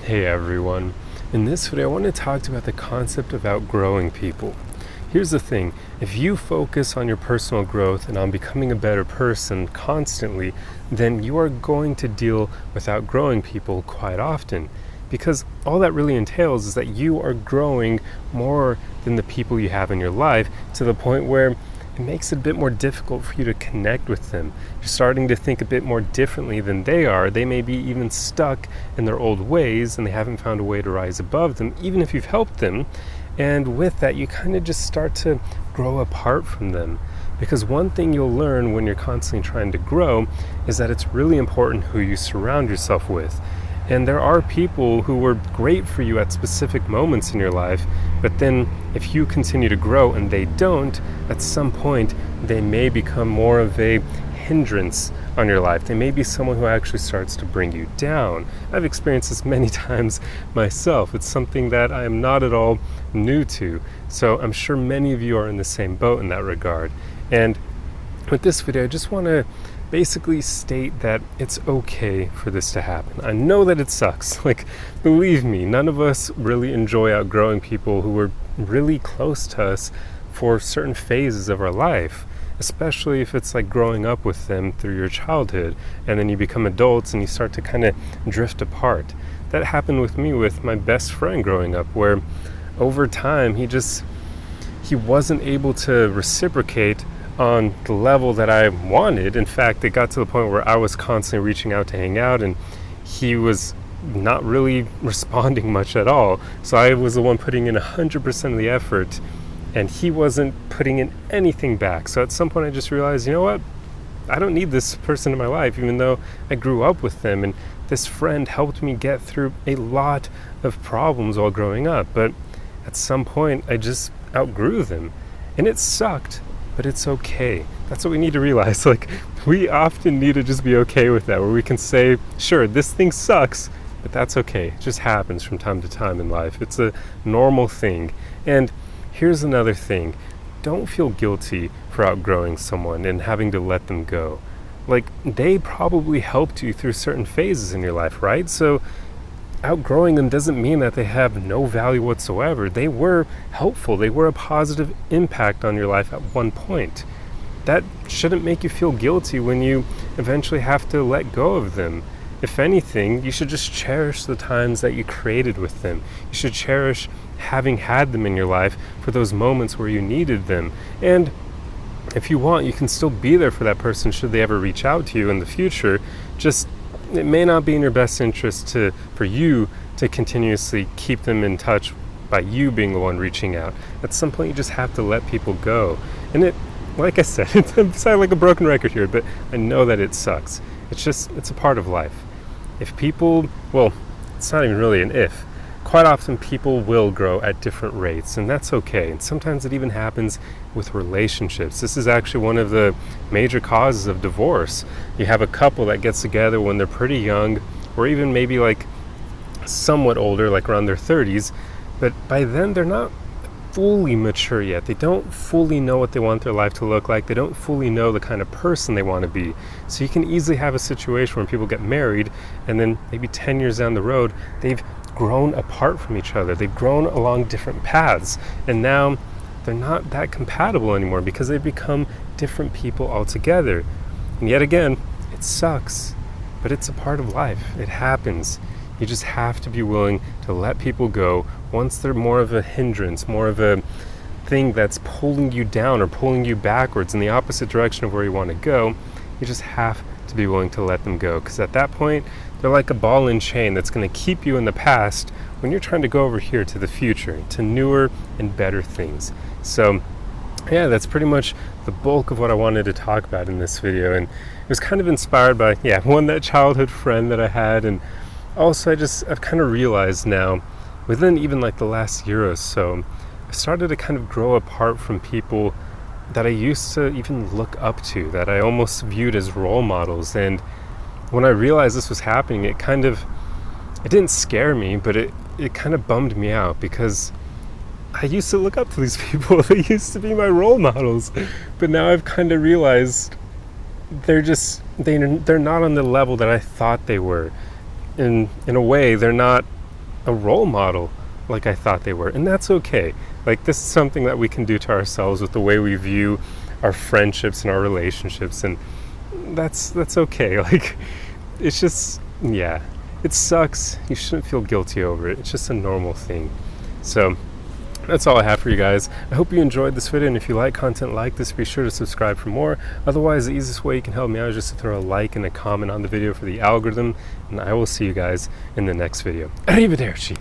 Hey everyone. In this video I want to talk about the concept of outgrowing people. Here's the thing, if you focus on your personal growth and on becoming a better person constantly, then you are going to deal with outgrowing people quite often. Because all that really entails is that you are growing more than the people you have in your life, to the point where it makes it a bit more difficult for you to connect with them. You're starting to think a bit more differently than they are. They may be even stuck in their old ways and they haven't found a way to rise above them, even if you've helped them. And with that, you kind of just start to grow apart from them. Because one thing you'll learn when you're constantly trying to grow is that it's really important who you surround yourself with. And there are people who were great for you at specific moments in your life, but then if you continue to grow and they don't, at some point they may become more of a hindrance on your life. They may be someone who actually starts to bring you down. I've experienced this many times myself. It's something that I am not at all new to. So I'm sure many of you are in the same boat in that regard. And with this video, I just want to basically state that it's okay for this to happen. I know that it sucks. Believe me, none of us really enjoy outgrowing people who were really close to us for certain phases of our life, especially if it's like growing up with them through your childhood and then you become adults and you start to kind of drift apart. That happened with me with my best friend growing up, where over time he wasn't able to reciprocate on the level that I wanted. In fact, it got to the point where I was constantly reaching out to hang out and he was not really responding much at all. So I was the one putting in 100% of the effort and he wasn't putting in anything back. So at some point I just realized, you know what? I don't need this person in my life, even though I grew up with them. And this friend helped me get through a lot of problems while growing up. But at some point I just outgrew them. And it sucked. But it's okay. That's what we need to realize. We often need to just be okay with that, where we can say, sure, this thing sucks, but that's okay. It just happens from time to time in life. It's a normal thing. And here's another thing. Don't feel guilty for outgrowing someone and having to let them go. They probably helped you through certain phases in your life, right? So outgrowing them doesn't mean that they have no value whatsoever. They were helpful. They were a positive impact on your life at one point. That shouldn't make you feel guilty when you eventually have to let go of them. If anything, you should just cherish the times that you created with them. You should cherish having had them in your life for those moments where you needed them. And if you want, you can still be there for that person should they ever reach out to you in the future. It may not be in your best interest for you to continuously keep them in touch by you being the one reaching out. At some point, you just have to let people go. And like I said, it sounds like a broken record here, but I know that it sucks. It's a part of life. It's not even really an if. Quite often people will grow at different rates, and that's okay. And sometimes it even happens with relationships. This is actually one of the major causes of divorce. You have a couple that gets together when they're pretty young, or even maybe somewhat older, around their 30s, but by then they're not fully mature yet. They don't fully know what they want their life to look like. They don't fully know the kind of person they want to be. So you can easily have a situation where people get married and then maybe 10 years down the road, they've grown apart from each other. They've grown along different paths, and now they're not that compatible anymore because they've become different people altogether. And yet again, it sucks, but it's a part of life. It happens. You just have to be willing to let people go once they're more of a hindrance, more of a thing that's pulling you down or pulling you backwards in the opposite direction of where you want to go. You just have to be willing to let them go, because at that point they're like a ball and chain that's going to keep you in the past when you're trying to go over here to the future, to newer and better things. So yeah, that's pretty much the bulk of what I wanted to talk about in this video. And it was kind of inspired by that childhood friend that I had. And also I've kind of realized now, within even the last year or so, I started to kind of grow apart from people that I used to even look up to, that I almost viewed as role models. And when I realized this was happening, it didn't scare me, but it kind of bummed me out, because I used to look up to these people. They used to be my role models, but now I've kind of realized they're not on the level that I thought they were. In a way, they're not a role model like I thought they were. And that's okay. Like, this is something that we can do to ourselves with the way we view our friendships and our relationships, and that's okay. Like, it's just, yeah, it sucks. You shouldn't feel guilty over it. It's just a normal thing. So that's all I have for you guys. I hope you enjoyed this video, and if you like content like this, be sure to subscribe for more. Otherwise, the easiest way you can help me out is just to throw a like and a comment on the video for the algorithm, and I will see you guys in the next video. Arrivederci!